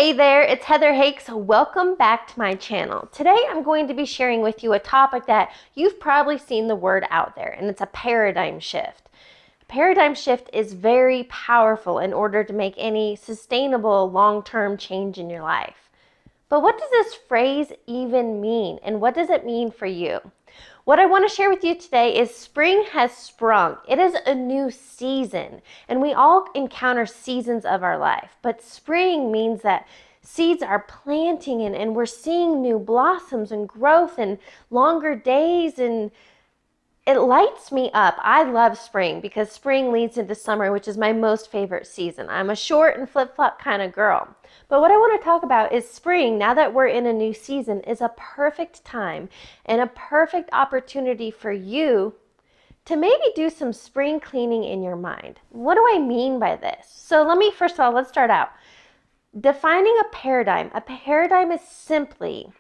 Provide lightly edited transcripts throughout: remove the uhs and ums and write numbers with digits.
Hey there, it's Heather Hakes. Welcome back to my channel. Today I'm going to be sharing with you a topic that you've probably seen the word out there, and it's a paradigm shift. A paradigm shift is very powerful in order to make any sustainable long-term change in your life. But what does this phrase even mean, and what does it mean for you? What I want to share with you today is spring has sprung. It is a new season, and we all encounter seasons of our life. But spring means that seeds are planting and we're seeing new blossoms and growth and longer days, and it lights me up. I love spring because spring leads into summer, which is my most favorite season. I'm a short and flip-flop kind of girl. But what I want to talk about is spring, now that we're in a new season, is a perfect time and a perfect opportunity for you to maybe do some spring cleaning in your mind. What do I mean by this? So first of all, let's start out. Defining a paradigm. A paradigm is simply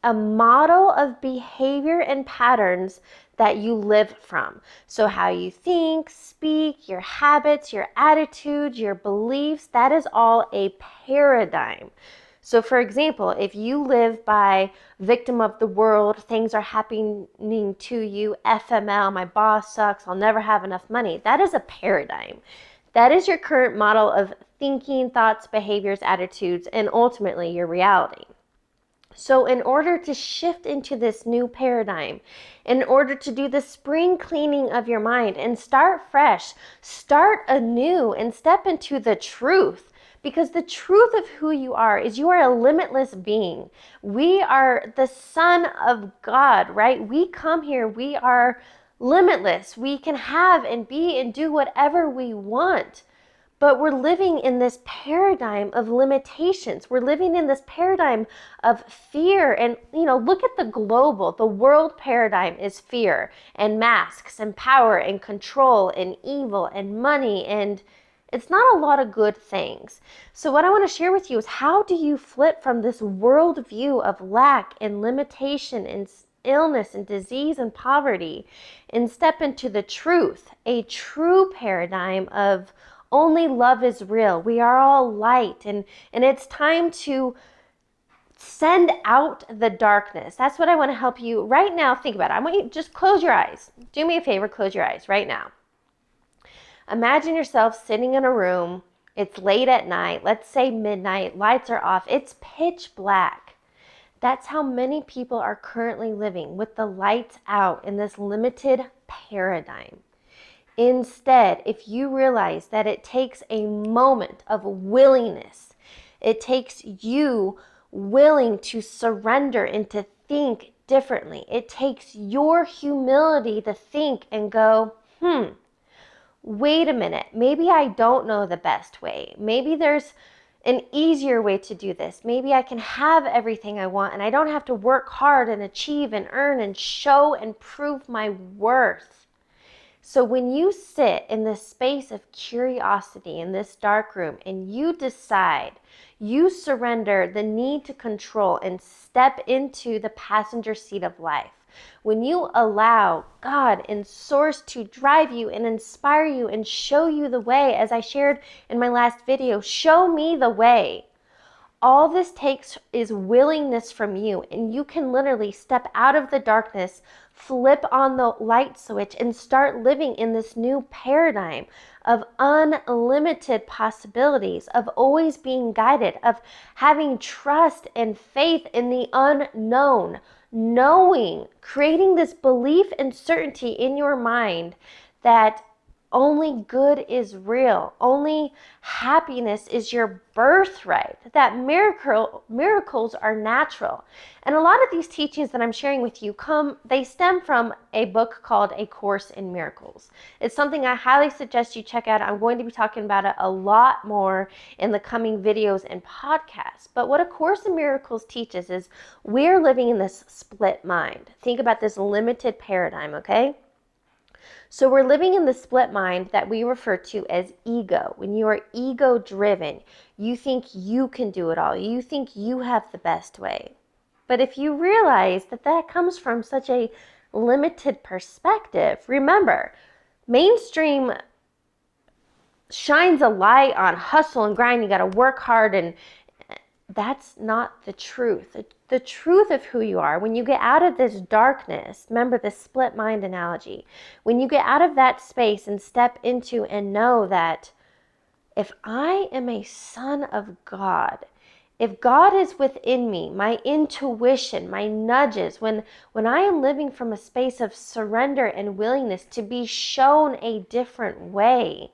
a model of behavior and patterns that you live from. So how you think, speak, your habits, your attitudes, your beliefs, that is all a paradigm. So for example, if you live by victim of the world, things are happening to you, FML, my boss sucks, I'll never have enough money, that is a paradigm. That is your current model of thinking, thoughts, behaviors, attitudes, and ultimately your reality. So in order to shift into this new paradigm, in order to do the spring cleaning of your mind and start fresh, start anew and step into the truth, because the truth of who you are is you are a limitless being. We are the Son of God, right? We come here, we are limitless. We can have and be and do whatever we want. But we're living in this paradigm of limitations. We're living in this paradigm of fear. And, look at the world paradigm is fear and masks and power and control and evil and money. And it's not a lot of good things. So what I want to share with you is, how do you flip from this world view of lack and limitation and illness and disease and poverty and step into the truth, a true paradigm of only love is real. We are all light, and it's time to send out the darkness. That's what I want to help you right now think about. I want you to just close your eyes. Do me a favor, close your eyes right now. Imagine yourself sitting in a room. It's late at night, let's say midnight, lights are off, it's pitch black. That's how many people are currently living, with the lights out in this limited paradigm. Instead, if you realize that it takes a moment of willingness, it takes you willing to surrender and to think differently. It takes your humility to think and go, wait a minute, maybe I don't know the best way. Maybe there's an easier way to do this. Maybe I can have everything I want and I don't have to work hard and achieve and earn and show and prove my worth. So when you sit in this space of curiosity in this dark room and you decide, you surrender the need to control and step into the passenger seat of life. When you allow God and Source to drive you and inspire you and show you the way, as I shared in my last video, show me the way. All this takes is willingness from you, and you can literally step out of the darkness, flip on the light switch, and start living in this new paradigm of unlimited possibilities, of always being guided, of having trust and faith in the unknown, knowing, creating this belief and certainty in your mind that only good is real. Only happiness is your birthright. That miracles are natural. And a lot of these teachings that I'm sharing with you they stem from a book called A Course in Miracles. It's something I highly suggest you check out. I'm going to be talking about it a lot more in the coming videos and podcasts. But what A Course in Miracles teaches is we're living in this split mind. Think about this limited paradigm, okay? So we're living in the split mind that we refer to as ego. When you are ego driven, you think you can do it all. You think you have the best way. But if you realize that that comes from such a limited perspective, remember, mainstream shines a light on hustle and grind. You got to work hard and that's not the truth. The truth of who you are, when you get out of this darkness, remember the split mind analogy, when you get out of that space and step into and know that if I am a son of God, if God is within me, my intuition, my nudges, when I am living from a space of surrender and willingness to be shown a different way,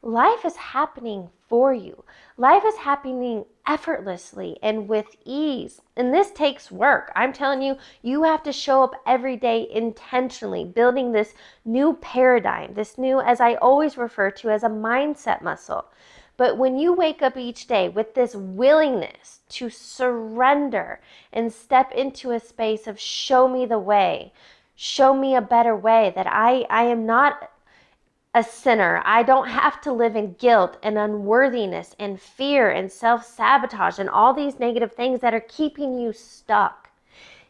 life is happening for you. Life is happening effortlessly and with ease. And this takes work. I'm telling you, you have to show up every day intentionally, building this new paradigm, this new, as I always refer to as a mindset muscle. But when you wake up each day with this willingness to surrender and step into a space of show me the way, show me a better way, that I am not a sinner. I don't have to live in guilt and unworthiness and fear and self-sabotage and all these negative things that are keeping you stuck.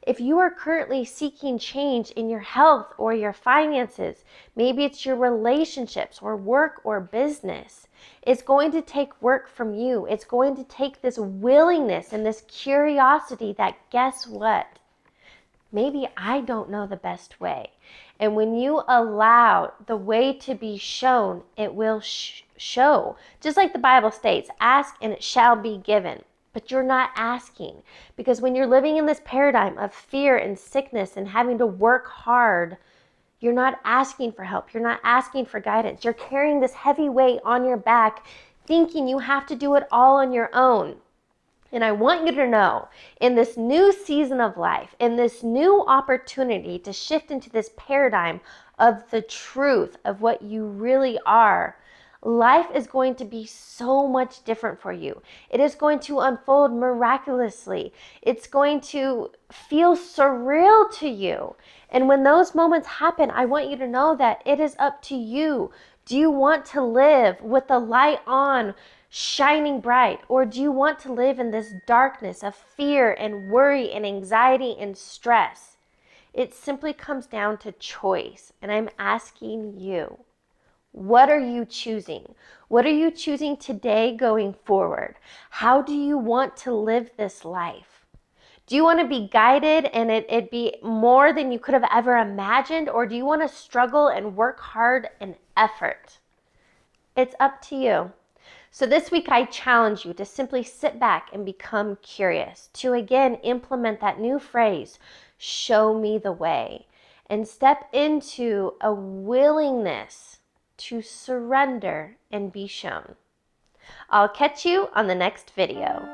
If you are currently seeking change in your health or your finances, maybe it's your relationships or work or business, it's going to take work from you. It's going to take this willingness and this curiosity that, guess what? Maybe I don't know the best way. And when you allow the way to be shown, it will show. Just like the Bible states, ask and it shall be given. But you're not asking, because when you're living in this paradigm of fear and sickness and having to work hard, you're not asking for help. You're not asking for guidance. You're carrying this heavy weight on your back, thinking you have to do it all on your own. And I want you to know, in this new season of life, in this new opportunity to shift into this paradigm of the truth of what you really are, life is going to be so much different for you. It is going to unfold miraculously. It's going to feel surreal to you. And when those moments happen, I want you to know that it is up to you. Do you want to live with the light on, shining bright, or do you want to live in this darkness of fear and worry and anxiety and stress? It simply comes down to choice. And I'm asking you, what are you choosing? What are you choosing today going forward? How do you want to live this life? Do you want to be guided and it be more than you could have ever imagined? Or do you want to struggle and work hard and effort? It's up to you. So this week I challenge you to simply sit back and become curious, to again implement that new phrase, show me the way, and step into a willingness to surrender and be shown. I'll catch you on the next video.